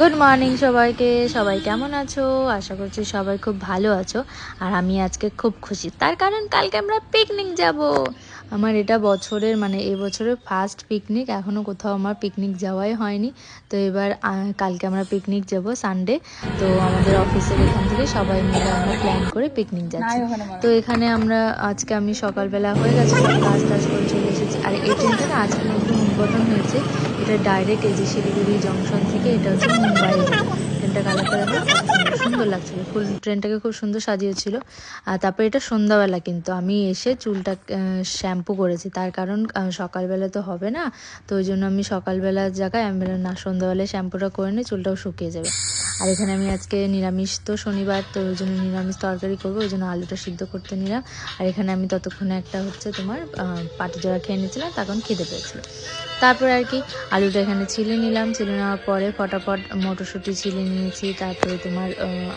Good morning সবাইকে। সবাই কেমন আছো? আশা করছি সবাই খুব ভালো আছো। আর আমি আজকে খুব খুশি, তার কারণ কালকে আমরা পিকনিক যাব। আমার এটা বছরের এই বছরের ফার্স্ট পিকনিক। এখনও কোথাও আমার পিকনিক যাওয়াই হয়নি। তো এবার কালকে আমরা পিকনিক যাব সানডে। তো আমাদের অফিসের এখান থেকে সবাই মিলে আমরা প্ল্যান করে পিকনিক যাচ্ছি। তো এখানে আজকে আমি সকালবেলা হয়ে গেছে, সব কাজ টাজ করে চলে এসেছি। আর এই ট্রেনটা না আজকে নতুন উদ্বোধন হয়েছে। এটা ডাইরেক্ট এই যে শিলিগুড়ি জংশন থেকে এটা হচ্ছে মুম্বাই যাবে। ট্রেনটা কালারটা দেখো কত সুন্দর সুন্দর লাগছিল, ফুল ট্রেনটাকে খুব সুন্দর সাজিয়েছিল। আর তারপরে এটা সন্ধ্যাবেলা, কিন্তু আমি এসে চুলটা শ্যাম্পু করেছি, তার কারণ সকালবেলা তো হবে না। তো ওই জন্য আমি সকালবেলার জায়গায় আমি বললাম না, সন্ধ্যাবেলায় শ্যাম্পুটা করে নিই, চুলটাও শুকিয়ে যাবে। আর এখানে আমি আজকে নিরামিষ, তো শনিবার, তো ওই জন্য নিরামিষ তরকারি করবো, ওই জন্য আলুটা সিদ্ধ করতে নিলাম। আর এখানে আমি ততক্ষণে একটা হচ্ছে তোমার পাটিজোড়া খেয়ে নিয়েছিলাম, তখন খিদে পেয়েছিল। তারপরে আর কি আলুটা এখানে ছিলে নিলাম, ছিলে নেওয়ার পরে ফটাফট মটরশুঁটি ছিলে নিয়েছি, তারপরে তোমার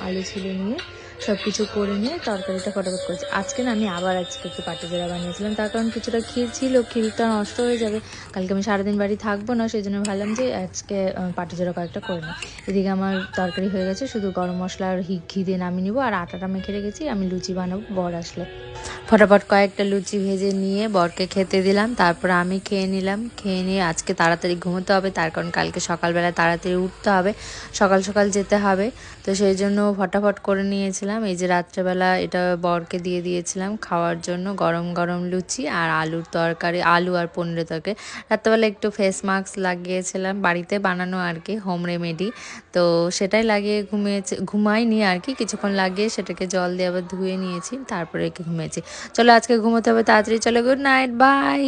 আলু ছিলে নিয়ে সব কিছু করে নিয়ে তরকারিটা ফটাফট করেছি। আজকে না আমি আজকে একটু পাটিজোড়া বানিয়েছিলাম, তার কারণ কিছুটা ক্ষীর ছিল, ক্ষীরটা নষ্ট হয়ে যাবে, কালকে আমি সারাদিন বাড়ি থাকবো না, সেই জন্য ভাবলাম যে আজকে পাটিজোড়া কয়েকটা করে নিই। এদিকে আমার তরকারি হয়ে গেছে, শুধু গরম মশলা আর ঘি দিয়ে নামিয়ে নিবো। আর আটাটা মেখে রেখেছি, আমি লুচি বানাবো বর আসলে। ফটাফট কয়েকটা লুচি ভেজে নিয়ে বরকে খেতে দিলাম, তারপর আমি খেয়ে নিলাম। খেয়ে নিয়ে আজকে তাড়াতাড়ি ঘুমোতে হবে, তার কারণ কালকে সকালবেলা তাড়াতাড়ি উঠতে হবে, সকাল সকাল যেতে হবে। তো সেই জন্য ফটাফট করে নিয়েছিলাম। এই যে রাত্রেবেলা এটা বরকে দিয়ে দিয়েছিলাম খাওয়ার জন্য, গরম গরম লুচি আর আলুর তরকারি, আলু আর পনিরের তরকারি। রাত্রেবেলা একটু ফেস মাস্ক লাগিয়েছিলাম, বাড়িতে বানানো আর কি, হোম রেমেডি। তো সেটাই লাগিয়ে ঘুমাইনি আর কি, কিছুক্ষণ লাগিয়ে সেটাকে জল দিয়ে আবার ধুয়ে নিয়েছি, তারপরে ঘুমিয়েছি। চলো আজকে ঘুমোতে হবে তাড়াতাড়ি, চলো, গুড নাইট, বাই।